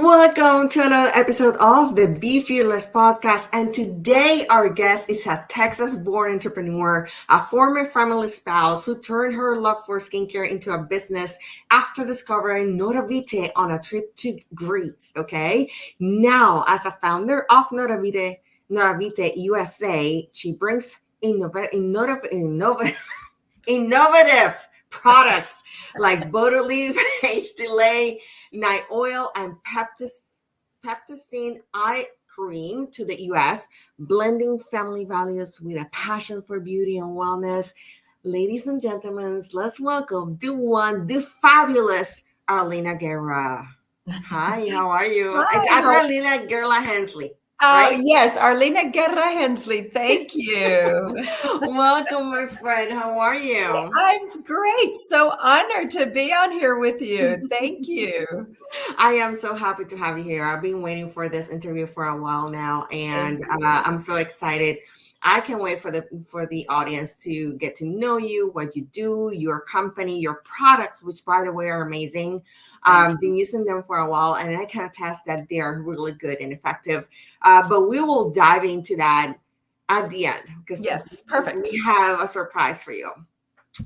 Welcome to another episode of the Be Fearless podcast. And today our guest is a Texas-born entrepreneur, a former family spouse who turned her love for skincare into a business after discovering Noravite on a trip to Greece. Okay. Now, as a founder of Noravite USA, she brings innovative products like BotoLift, AgeDelay Night Oil, and PeptiScin Eye Cream to the US, blending family values with a passion for beauty and wellness. Ladies and gentlemen, let's welcome the fabulous Arlina Guerra. Hi, how are you? Hi, It's Arlina Guerra Hensley. Oh, Right? yes, Arlina Guerra Hensley. Thank you. Welcome, my friend. How are you? I'm great. So honored to be on here with you. Thank you. I am so happy to have you here. I've been waiting for this interview for a while now, and Thank you. I'm so excited. I can't wait for the audience to get to know you, what you do, your company, your products, which by the way are amazing. Thank Been you. using them for a while, and I can attest that they are really good and effective. But we will dive into that at the end because Yes, perfect. we have a surprise for you.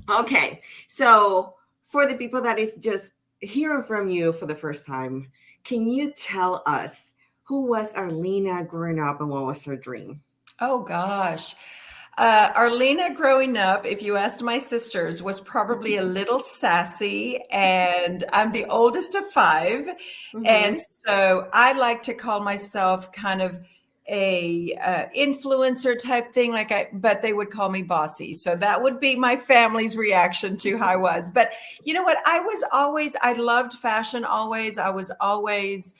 Okay, so for the people that is just hearing from you for the first time, can you tell us who was Arlina growing up and what was her dream? Oh, gosh. Arlina growing up, if you asked my sisters, was probably a little sassy, and I'm the oldest of five. Mm-hmm. And so I like to call myself kind of a influencer type thing, but they would call me bossy. So that would be my family's reaction to how I was. But you know what? I loved fashion always. I was always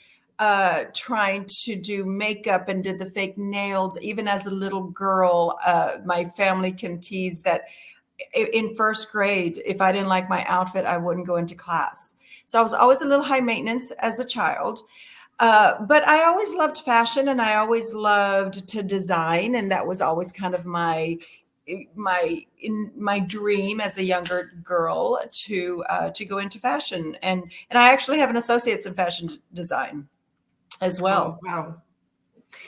trying to do makeup and did the fake nails. Even as a little girl, my family can tease that in first grade, if I didn't like my outfit, I wouldn't go into class. So I was always a little high maintenance as a child. But I always loved fashion and I always loved to design. And that was always kind of my dream as a younger girl to go into fashion. And I actually have an associate's in fashion design as Oh, well. wow.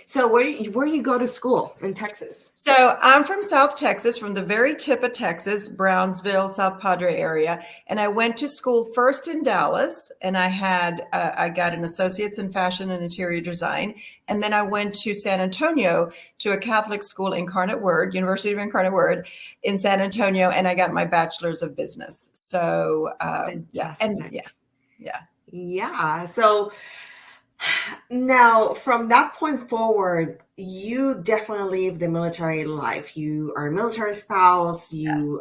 So where you go to school in Texas? So I'm from South Texas, from the very tip of Texas, Brownsville, South Padre area. And I went to school first in Dallas, and I got an associate's in fashion and interior design. And then I went to San Antonio to a Catholic school, Incarnate Word, University of Incarnate Word in San Antonio, and I got my bachelor's of business. So Fantastic. yeah. Yeah. So now, from that point forward, you definitely live the military life. You are a military spouse. You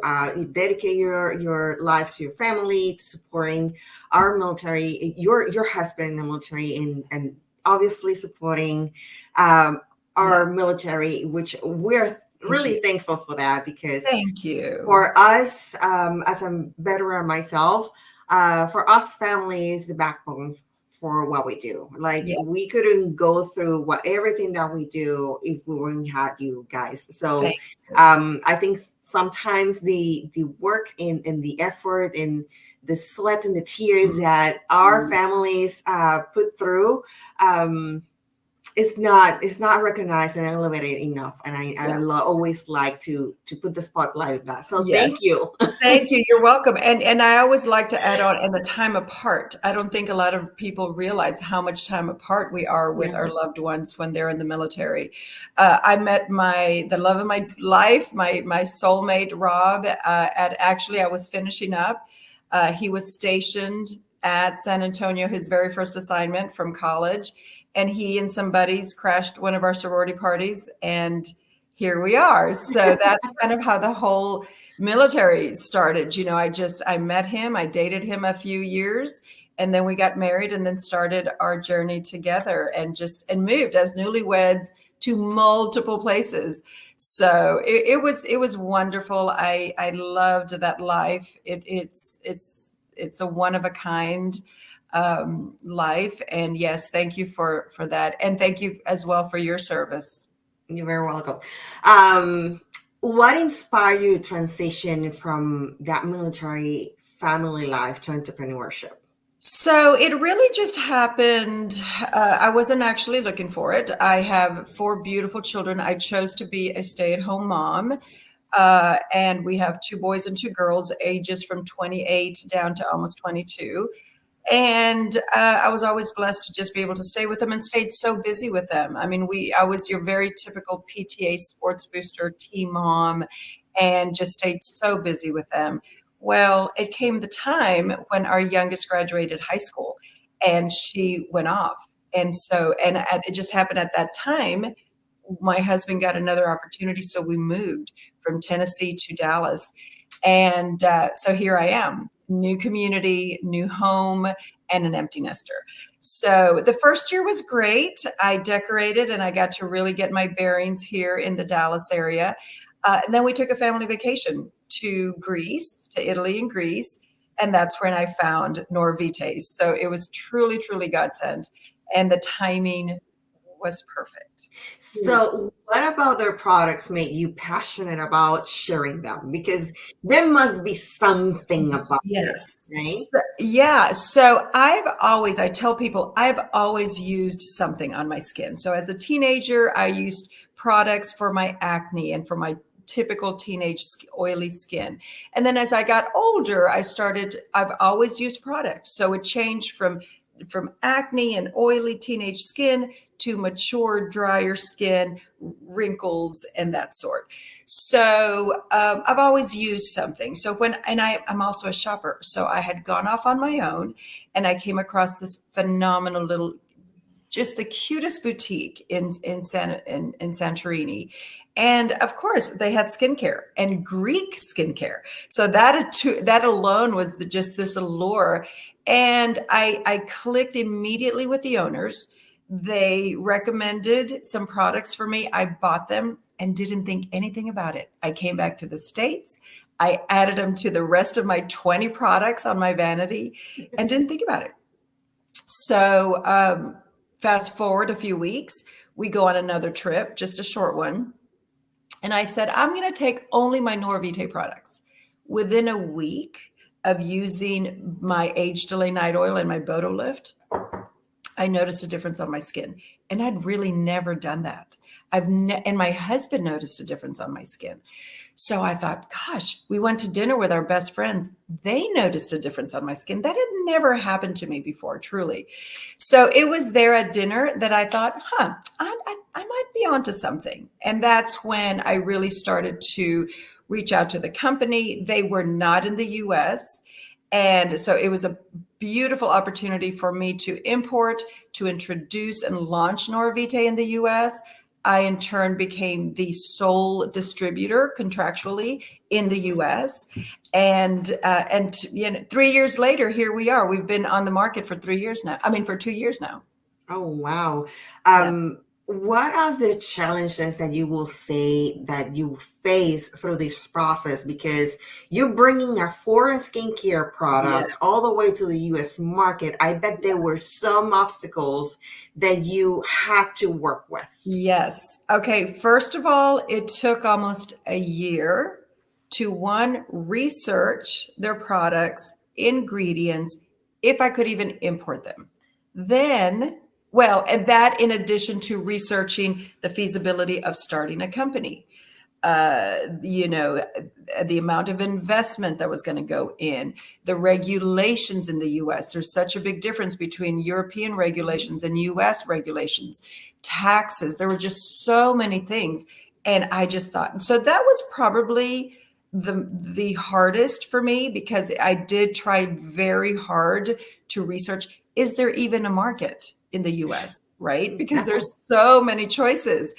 dedicate your life to your family, to supporting our military, your husband in the military, and obviously supporting our Yes. military, which we're Thank really you. thankful for that because Thank you. for us, as a veteran myself, for us, family is the backbone for what we do. Like Yes. we couldn't go through everything that we do if we wouldn't have you guys. So Thank you. I think sometimes the work and the effort and the sweat and the tears that our families put through it's not recognized and elevated enough, and I Yeah. always like to put the spotlight on that, so Yes. thank you. Thank you. You're welcome. And I always like to add on, and the time apart. I don't think a lot of people realize how much time apart we are with Yeah. our loved ones when they're in the military. I met the love of my life, my soulmate, Rob, I was finishing up. He was stationed at San Antonio, his very first assignment from college. And he and some buddies crashed one of our sorority parties, and here we are. So that's kind of how the whole military started. I met him, I dated him a few years, and then we got married and then started our journey together and moved as newlyweds to multiple places. So it was wonderful. I loved that life. It's a one of a kind life. And yes, thank you for that. And thank you as well for your service. You're very welcome. What inspired you to transition from that military family life to entrepreneurship? So it really just happened. I wasn't actually looking for it. I have four beautiful children. I chose to be a stay-at-home mom. And we have two boys and two girls, ages from 28 down to almost 22. And I was always blessed to just be able to stay with them and stayed so busy with them. I mean, I was your very typical PTA sports booster team mom and just stayed so busy with them. Well, it came the time when our youngest graduated high school and she went off. And it just happened at that time. My husband got another opportunity. So we moved from Tennessee to Dallas. And so here I am, new community, new home, and an empty nester. So the first year was great. I decorated and I got to really get my bearings here in the Dallas area. And then we took a family vacation to Greece, to Italy and Greece. And that's when I found Noravite. So it was truly, truly godsend. And the timing was perfect. So, what about their products made you passionate about sharing them? Because there must be something about it, Yes. right? Yeah. So I tell people I've always used something on my skin. So as a teenager, I used products for my acne and for my typical teenage oily skin. And then as I got older, I've always used product. So it changed from acne and oily teenage skin to mature, drier skin, wrinkles, and that sort. So I've always used something. I'm also a shopper. So I had gone off on my own and I came across this phenomenal little, just the cutest boutique in Santorini. And of course, they had skincare and Greek skincare. So that alone was just this allure. And I clicked immediately with the owners. They recommended some products for me. I bought them and didn't think anything about it. I came back to the States. I added them to the rest of my 20 products on my vanity and didn't think about it. So fast forward a few weeks, we go on another trip, just a short one. And I said, I'm going to take only my Noravite products. Within a week of using my AgeDelay Night Oil and my BotoLift, I noticed a difference on my skin. And I'd really never done that. And my husband noticed a difference on my skin. So I thought, gosh, we went to dinner with our best friends. They noticed a difference on my skin. That had never happened to me before, truly. So it was there at dinner that I thought, I might be onto something. And that's when I really started to reach out to the company. They were not in the US. And so it was a beautiful opportunity for me to import, to introduce and launch Noravite in the US. I, in turn, became the sole distributor contractually in the U.S. And 3 years later, here we are. We've been on the market for 3 years now. I mean, for 2 years now. Oh, wow. Yeah. What are the challenges that you will say that you face through this process? Because you're bringing a foreign skincare product all the way to the US market. I bet there were some obstacles that you had to work with. Yes. Okay. First of all, it took almost a year to research their products, ingredients, if I could even import them. Then, and that in addition to researching the feasibility of starting a company, the amount of investment that was going to go in, the regulations in the US. There's such a big difference between European regulations and US regulations, taxes. There were just so many things. And I just thought, so that was probably the hardest for me, because I did try very hard to research, is there even a market in the US, right? Because there's so many choices.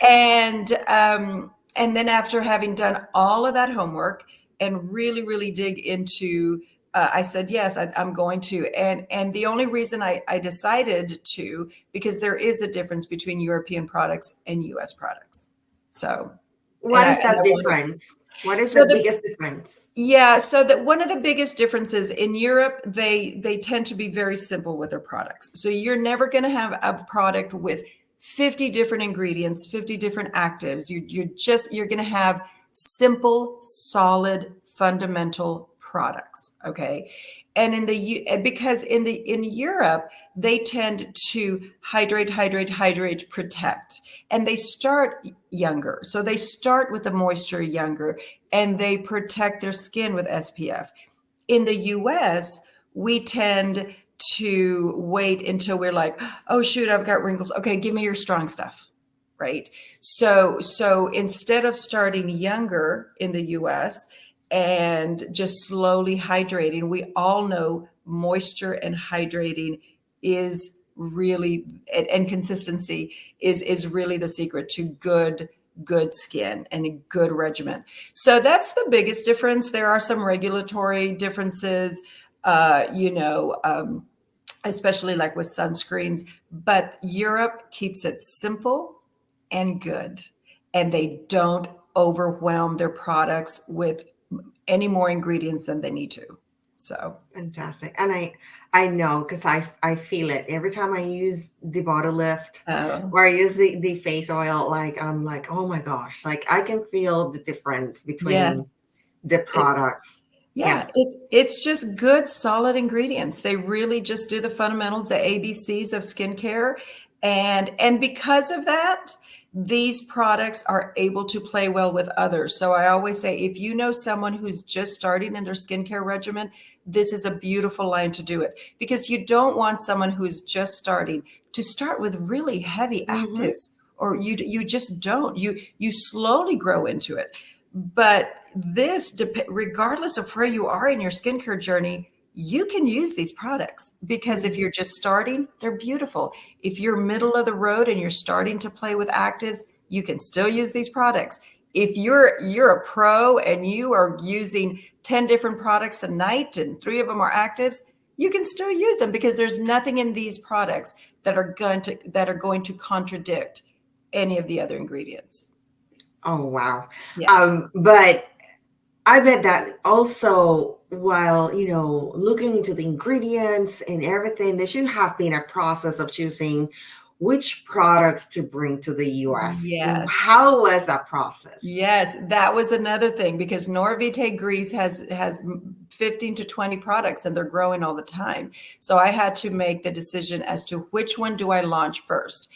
And then after having done all of that homework and really, really dig into, I said, yes, I'm going to. And the only reason I decided to, because there is a difference between European products and US products. So what is that difference? What is the biggest difference? Yeah, so that one of the biggest differences in Europe, they tend to be very simple with their products. So you're never going to have a product with 50 different ingredients, 50 different actives. You're going to have simple, solid, fundamental products. Okay. And because in Europe, they tend to hydrate, protect, and they start younger. So they start with the moisture younger, and they protect their skin with SPF. In the US, we tend to wait until we're like, oh shoot, I've got wrinkles. Okay, give me your strong stuff. Right. So instead of starting younger in the US and just slowly hydrating, we all know moisture and hydrating is really, and consistency is really the secret to good skin and a good regimen. So that's the biggest difference. There are some regulatory differences, especially like with sunscreens, but Europe keeps it simple and good, and they don't overwhelm their products with any more ingredients than they need to. So Fantastic. And I know because I feel it every time I use the BotoLift uh, or I use the face oil, like I'm like, oh my gosh, like I can feel the difference between yes, the it's products. Yeah. yeah, it's just good, solid ingredients. They really just do the fundamentals, the ABCs of skincare, and because of that, these products are able to play well with others. So I always say, if you know someone who's just starting in their skincare regimen, this is a beautiful line to do it, because you don't want someone who's just starting to start with really heavy Hmm. actives, or you just don't. You slowly grow into it. But regardless of where you are in your skincare journey, you can use these products, because if you're just starting, they're beautiful. If you're middle of the road and you're starting to play with actives, you can still use these products. If you're a pro and you are using 10 different products a night and 3 of them are actives, you can still use them, because there's nothing in these products that are going to contradict any of the other ingredients. Oh wow. Yeah. But I bet that also, while looking into the ingredients and everything, there should have been a process of choosing which products to bring to the US. Yes. How was that process? Yes, that was another thing, because Noravite Grease has 15 to 20 products, and they're growing all the time. So I had to make the decision as to which one do I launch first.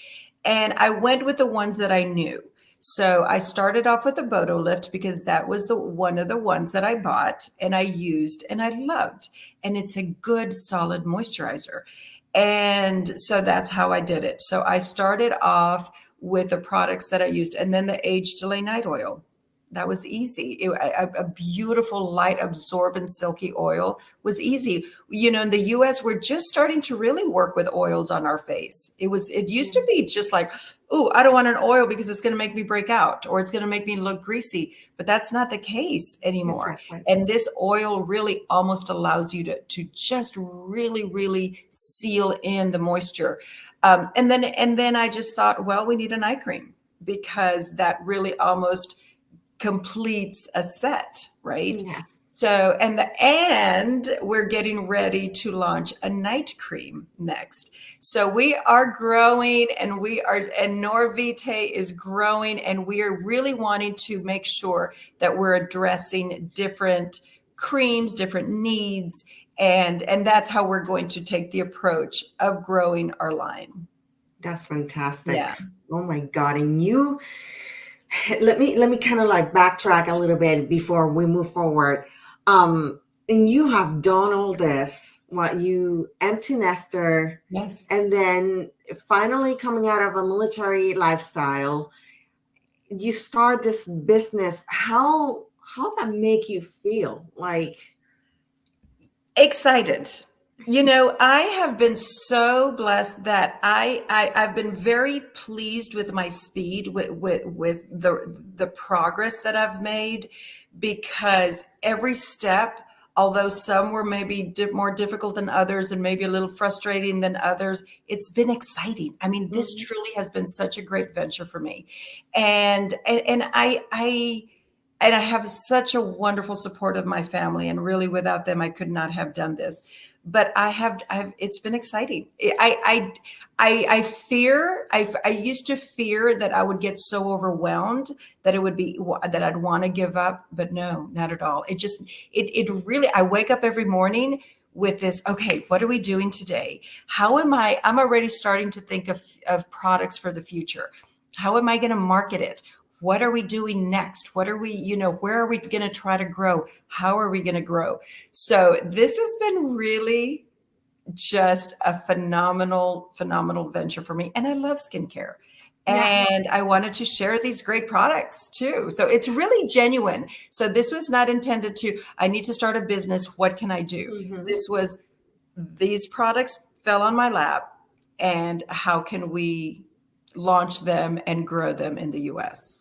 And I went with the ones that I knew. So I started off with the BotoLift, because that was the one of the ones that I bought and I used and I loved. And it's a good solid moisturizer. And so that's how I did it. So I started off with the products that I used, and then the AgeDelay Night Oil. That was easy. A beautiful, light, absorbent, silky oil was easy. In the US, we're just starting to really work with oils on our face. It used to be just like, oh, I don't want an oil because it's going to make me break out, or it's going to make me look greasy. But that's not the case anymore. Exactly. And this oil really almost allows you to just really, really seal in the moisture. And then I just thought, well, we need an eye cream, because that really almost completes a set, right? Yes. So, and we're getting ready to launch a night cream next. So we are growing, and Noravite is growing, and we are really wanting to make sure that we're addressing different creams, different needs, and that's how we're going to take the approach of growing our line. That's fantastic. Yeah. Oh my God. And you let me kind of like backtrack a little bit before we move forward. And you have done all this, what you empty nester, Yes. and then finally coming out of a military lifestyle, you start this business. How that make you feel? Like, Excited. I have been so blessed that I've been very pleased with my speed, with the progress that I've made, because every step, although some were maybe more difficult than others and maybe a little frustrating than others, it's been exciting. I mean, this mhm, truly has been such a great venture for me. And I have such a wonderful support of my family, and really without them, I could not have done this. but it's been exciting. I used to fear that I would get so overwhelmed that that I'd want to give up, but no, not at all. It really, I wake up every morning with this, okay, what are we doing today? I'm already starting to think of products for the future. How am I going to market it? What are we doing next? Where are we going to try to grow? How are we going to grow? So this has been really just a phenomenal venture for me. And I love skincare. Yeah. And I wanted to share these great products too. So it's really genuine. So this was not intended I need to start a business. What can I do? Mm-hmm. These products fell on my lap, and how can we launch them and grow them in the US?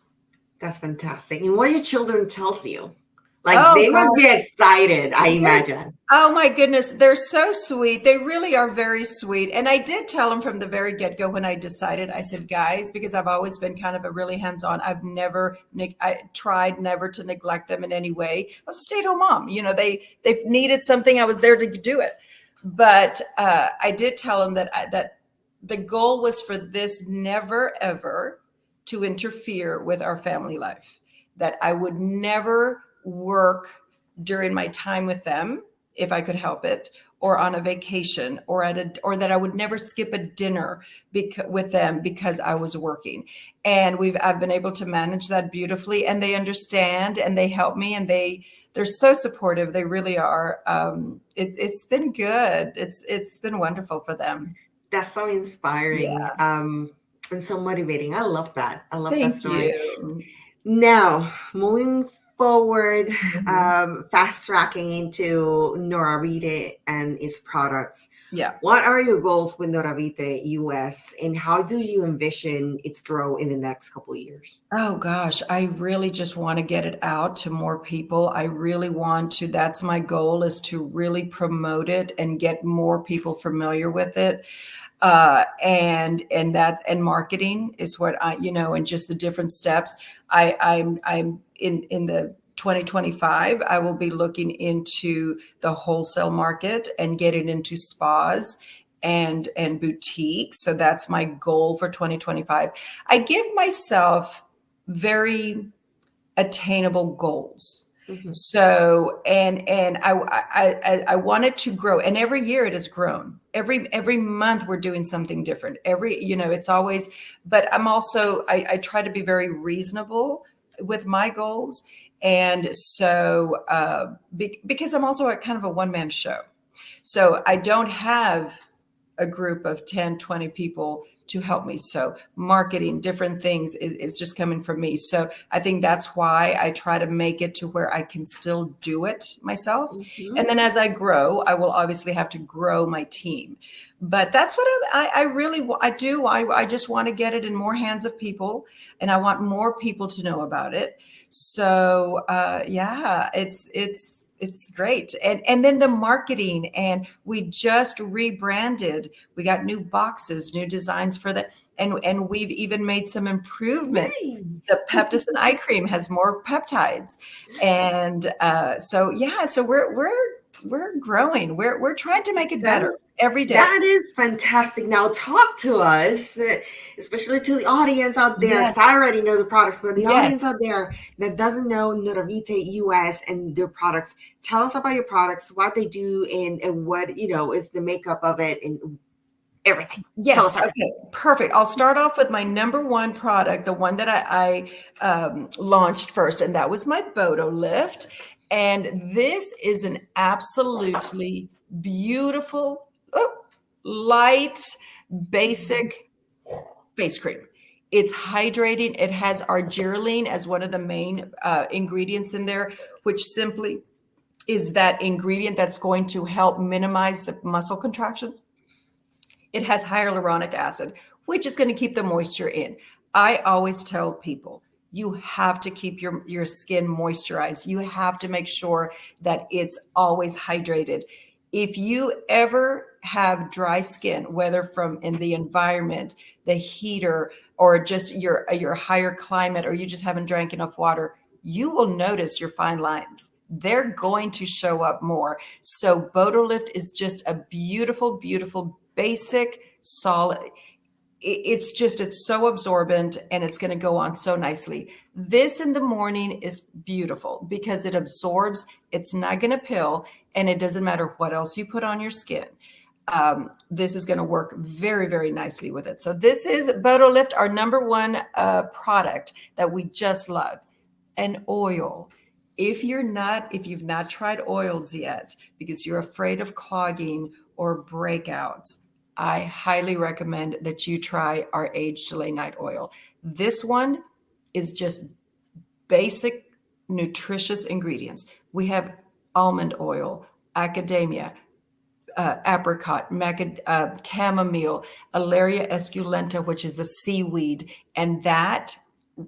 That's fantastic. And what your children tells you? Like Oh they must be gosh. excited, I Yes. imagine. Oh my goodness, they're so sweet. They really are very sweet. And I did tell them from the very get-go when I decided, I said, guys, because I've always been kind of a really hands-on, I tried never to neglect them in any way. I was a stay-at-home mom. They've needed something, I was there to do it. But I did tell them that the goal was for this never ever to interfere with our family life, that I would never work during my time with them if I could help it, or on a vacation, or that I would never skip a dinner with them because I was working. And I've been able to manage that beautifully, and they understand and they help me, and they're so supportive. They really are. It's been good. It's been wonderful for them. That's so inspiring, Yeah. and so motivating. I love that. I love that Thank story. you. Now, moving forward, Mhm. fast tracking into Noravite and its products. Yeah. What are your goals with Noravite-US, and how do you envision its growth in the next couple of years? Oh gosh, I really just want to get it out to more people. I really want to, that's my goal, is to really promote it and get more people familiar with it. And marketing is what and just the different steps. I'm in the 2025, I will be looking into the wholesale market and get it into spas and boutiques. So that's my goal for 2025. I give myself very attainable goals. Mhm. So I want it to grow, and every year it has grown. Every month we're doing something different. It's always. But I try to be very reasonable with my goals, and so because I'm also a kind of a one-man show, so I don't have a group of 10, 20 people to help me. So marketing, different things is just coming from me. So I think that's why I try to make it to where I can still do it myself. Mhm. And then as I grow, I will obviously have to grow my team. But that's what I really I do. I just want to get it in more hands of people, and I want more people to know about it. So yeah, it's great. And then the marketing, and we just rebranded. We got new boxes, new designs for that, and we've even made some improvements. Yay. The PeptiScin Eye Cream has more peptides, and so yeah, so we're growing. We're trying to make it better That's every day. that is fantastic. Now talk to us, especially to the audience out there, because Yes, I already know the products, but the audience yes. out there that doesn't know Noravite-US and their products, tell us about your products, what they do, and what is the makeup of it, and everything. Tell us Yes. everything. Okay. Perfect. I'll start off with my number one product, the one that I launched first, and that was my BotoLift. And this is an absolutely beautiful, light, basic face cream. It's hydrating. It has arginine as one of the main ingredients in there, which simply is that ingredient that's going to help minimize the muscle contractions. It has hyaluronic acid, which is going to keep the moisture in. I always tell people, you have to keep your skin moisturized. You have to make sure that it's always hydrated. If you ever have dry skin, whether from in the environment, the heater, or just your higher climate, or you just haven't drank enough water, you will notice your fine lines. They're going to show up more. So BotoLift is just a beautiful, beautiful, basic, solid. It's so absorbent, and it's going to go on so nicely. This in the morning is beautiful because it absorbs. It's not going to pill, and it doesn't matter what else you put on your skin. This is going to work very, very nicely with it. So this is BotoLift, our number one product that we just love. An oil. If you've not tried oils yet because you're afraid of clogging or breakouts, I highly recommend that you try our AgeDelay Night Oil. This one is just basic, nutritious ingredients. We have almond oil, macadamia, apricot, chamomile, Alaria esculenta, which is a seaweed, and that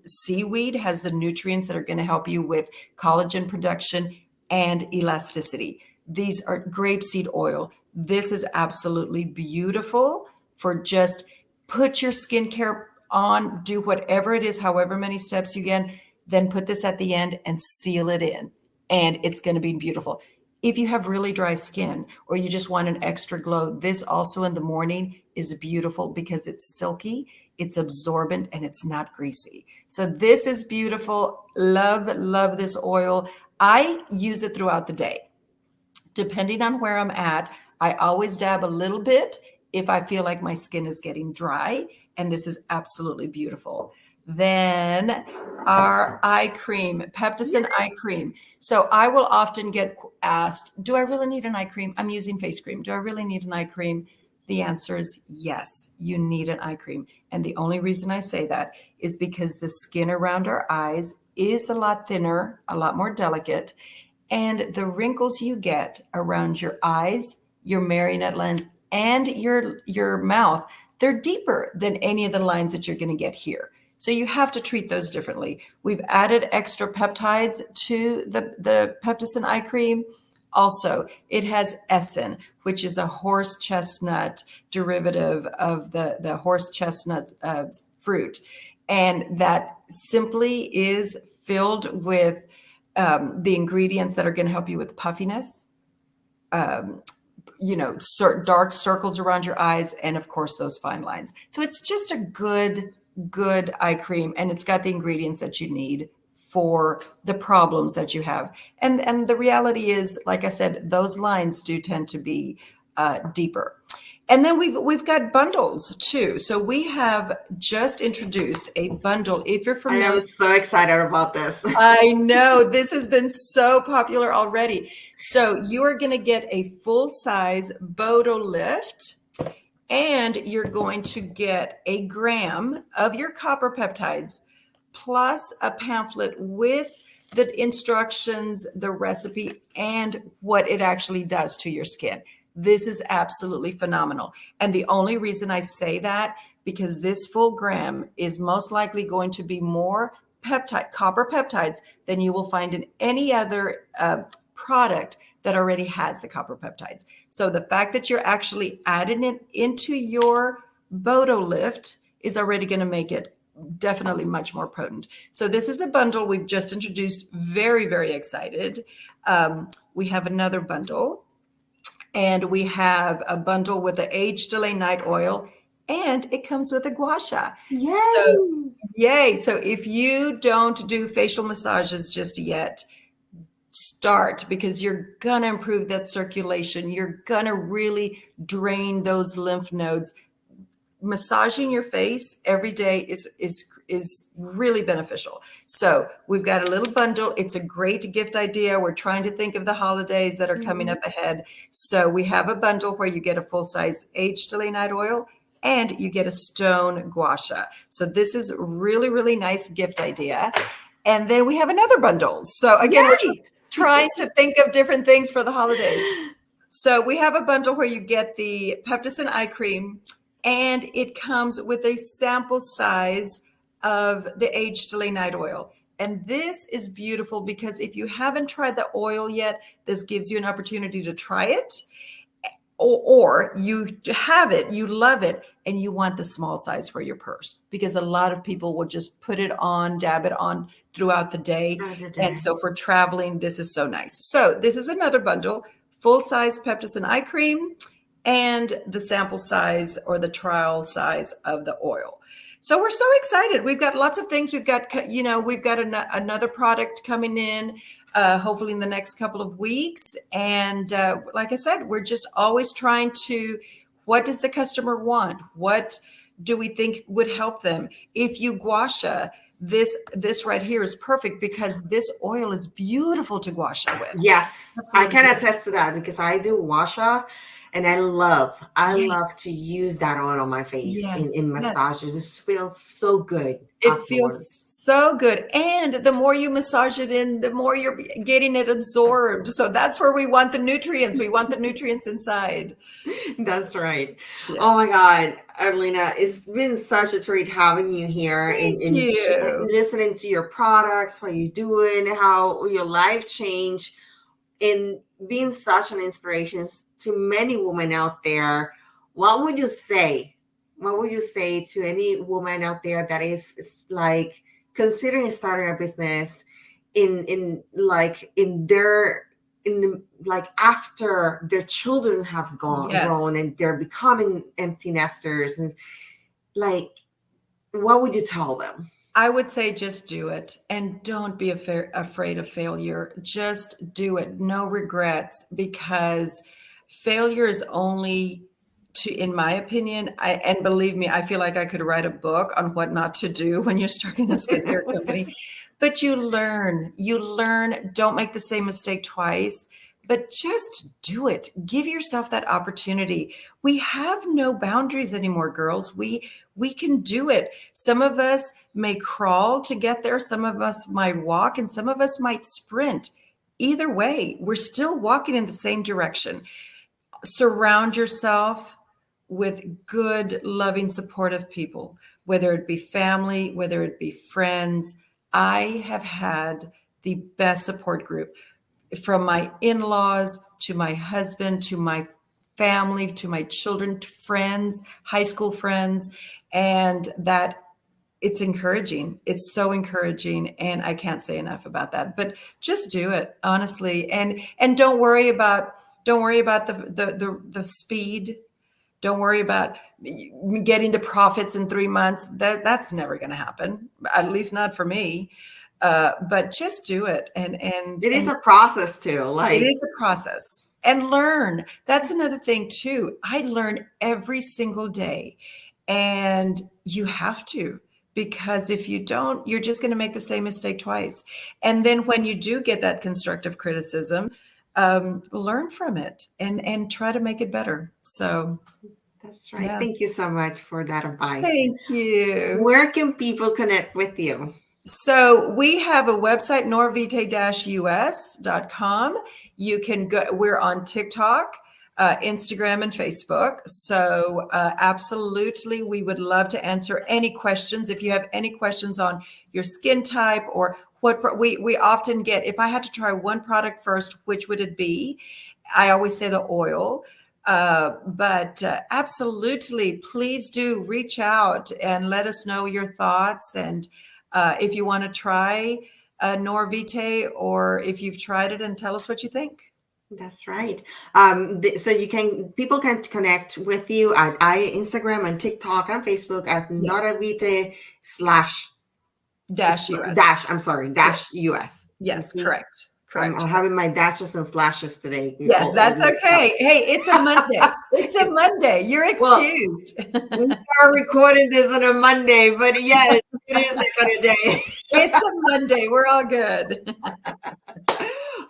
seaweed has the nutrients that are going to help you with collagen production and elasticity. These are grapeseed oil. This is absolutely beautiful for just put your skincare on, do whatever it is, however many steps you get, then put this at the end and seal it in. And it's going to be beautiful. If you have really dry skin or you just want an extra glow, this also in the morning is beautiful because it's silky, it's absorbent, and it's not greasy. So this is beautiful. Love, love this oil. I use it throughout the day. Depending on where I'm at, I always dab a little bit if I feel like my skin is getting dry, and this is absolutely beautiful. Then our eye cream, PeptiScin Eye Cream. So I will often get asked, do I really need an eye cream? I'm using face cream. Do I really need an eye cream? The answer is yes, you need an eye cream. And the only reason I say that is because the skin around our eyes is a lot thinner, a lot more delicate. And the wrinkles you get around your eyes, your marionette lens, and your mouth, they're deeper than any of the lines that you're going to get here. So you have to treat those differently. We've added extra peptides to the PeptiScin Eye Cream. Also, it has Essin, which is a horse chestnut derivative of the horse chestnut fruit. And that simply is filled with the ingredients that are going to help you with puffiness, dark circles around your eyes, and of course those fine lines. So it's just a good eye cream, and it's got the ingredients that you need for the problems that you have. And the reality is, like I said, those lines do tend to be deeper. And then we've got bundles too. So we have just introduced a bundle. If you're familiar, I am so excited about this. I know this has been so popular already. So you are going to get a full-size BotoLift, and you're going to get 1 gram of your copper peptides plus a pamphlet with the instructions, the recipe, and what it actually does to your skin. This is absolutely phenomenal. And the only reason I say that, because this full gram is most likely going to be more copper peptides than you will find in any other product that already has the copper peptides. So the fact that you're actually adding it into your BotoLift is already going to make it definitely much more potent. So this is a bundle we've just introduced. Very, very excited. We have another bundle, and we have a bundle with the AgeDelay Night Oil, and it comes with a gua sha. Yay! So, yay. So if you don't do facial massages just yet, start, because you're going to improve that circulation. You're going to really drain those lymph nodes. Massaging your face every day is really beneficial. So we've got a little bundle. It's a great gift idea. We're trying to think of the holidays that are coming up ahead. So we have a bundle where you get a full-size AgeDelay Night Oil and you get a stone gua sha. So this is really, really nice gift idea. And then we have another bundle. So again, we're trying to think of different things for the holidays. So we have a bundle where you get the PeptiScin Eye Cream, and it comes with a sample size of the AgeDelay Night Oil. And this is beautiful because if you haven't tried the oil yet, this gives you an opportunity to try it. Or you have it, you love it, and you want the small size for your purse, because a lot of people will just put it on, dab it on throughout the day. And so for traveling, this is so nice. So this is another bundle, full-size PeptiScin Eye Cream and the sample size or the trial size of the oil. So we're so excited. We've got lots of things. We've got another product coming in, hopefully in the next couple of weeks. And like I said, we're just always trying to, what does the customer want? What do we think would help them? If you gua sha, this right here is perfect, because this oil is beautiful to gua sha with. Yes, Absolutely. I can attest to that, because I do gua sha, and I love to use that oil on my face in massages. It feels so good. It feels so good. And the more you massage it in, the more you're getting it absorbed. So that's where we want the nutrients. We want the nutrients inside. That's right. Yeah. Oh my God, Arlina, it's been such a treat having you here and listening to your products, what you're doing, how your life changed, and being such an inspiration to many women out there. What would you say? What would you say to any woman out there that is like considering starting a business after their children have grown and they're becoming empty nesters, and like, what would you tell them? I would say just do it, and don't be afraid of failure. Just do it. No regrets, because failure is only in my opinion, and believe me, I feel like I could write a book on what not to do when you're starting a skincare company. But you learn, don't make the same mistake twice, but just do it. Give yourself that opportunity. We have no boundaries anymore, girls. We can do it. Some of us may crawl to get there. Some of us might walk, and some of us might sprint. Either way, we're still walking in the same direction. Surround yourself with good, loving, supportive people, whether it be family, whether it be friends. I have had the best support group, from my in-laws to my husband, to my family, to my children, to friends, high school friends, and that it's encouraging. It's so encouraging, and I can't say enough about that. But just do it, honestly, and don't worry about the speed. Don't worry about getting the profits in 3 months. That's never going to happen, at least not for me. But just do it. And it is a process too. It is a process, and learn. That's another thing too. I learn every single day, and you have to, because if you don't, you're just going to make the same mistake twice. And then when you do get that constructive criticism, learn from it and try to make it better. So that's right. Yeah. Thank you so much for that advice. Thank you. Where can people connect with you? So we have a website, Noravite-US.com. You can go, we're on TikTok, Instagram, and Facebook. So absolutely, we would love to answer any questions. If you have any questions on your skin type, or what we often get, if I had to try one product first, which would it be? I always say the oil. But absolutely, please do reach out and let us know your thoughts. And if you want to try Noravite, or if you've tried it, and tell us what you think. That's right. So people can connect with you at Instagram and TikTok and Facebook as Noravite -US. -US. Yes, correct. I'm having my dashes and slashes today. Yes, that's okay. Hey, it's a Monday. It's a Monday. You're excused. We are recording this on a Monday, but yes, it is that kind of day. It's a Monday. We're all good.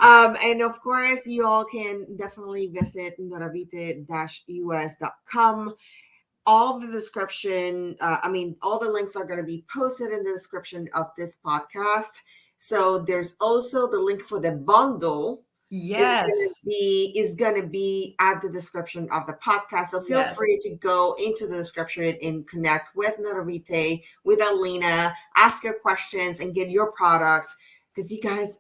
And of course, you all can definitely visit Noravite-US.com. All the description, all the links are going to be posted in the description of this podcast. So there's also the link for the bundle. Yes. Is going to be at the description of the podcast. So feel free to go into the description and connect with Noravite, with Arlina, ask your questions, and get your products. Because you guys,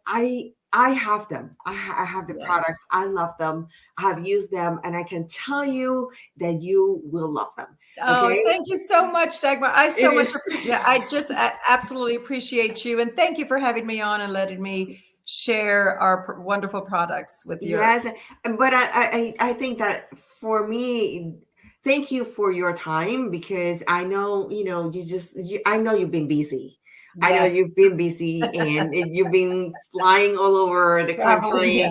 I have them. I have the Yeah. products. I love them. I have used them, and I can tell you that you will love them. Oh, Okay. thank you so much, Dagmar. I so much It appreciate. I just absolutely appreciate you, and thank you for having me on and letting me share our wonderful products with your. Yes, but I think that for me, thank you for your time, because I know, I know you've been busy. I know Yes, you've been busy, and you've been flying all over the traveling. country.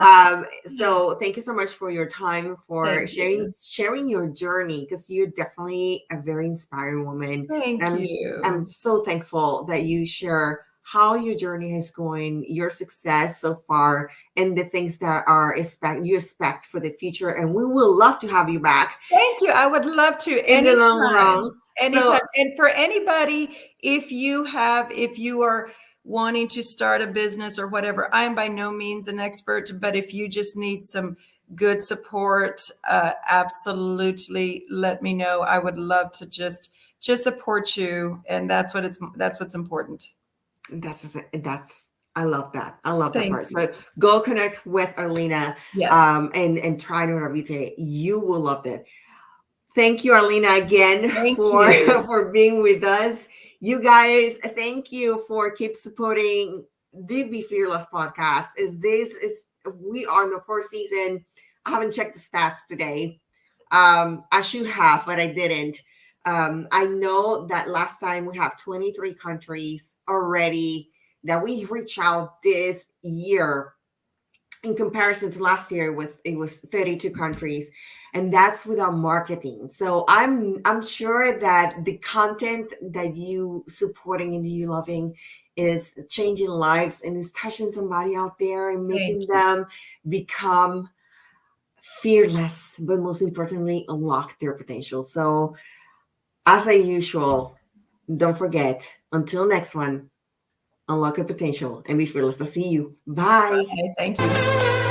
Yes, So thank you so much for your time, for thank you, sharing your journey, because you're definitely a very inspiring woman. thank And I'm you, so thankful that you share how your journey is going, your success so far, and the things that you expect for the future. And we will love to have you back thank you. I would love to in the long run. anytime, So anytime. And for anybody, if you are wanting to start a business or whatever, I'm by no means an expert, but if you just need some good support, absolutely let me know. I would love to just support you, and that's what's important. that's I love that. I love that Thank part. you. So go connect with Arlina, Yes, and try Noravite. You will love it. Thank you, Arlina, again thank for you. for being with us. You guys, thank you for keep supporting the Be Fearless podcast. Is we are in the fourth season. I haven't checked the stats today. I should have, but I didn't. I know that last time we have 23 countries already that we reached out this year, in comparison to last year with it was 32 countries, and that's without marketing. So I'm sure that the content that you supporting and you loving is changing lives, and is touching somebody out there and Thank making you. them become fearless, but most importantly unlock their potential. So as usual, don't forget, until next one, unlock your potential and be fearless. To see you. Bye. Bye. Thank you.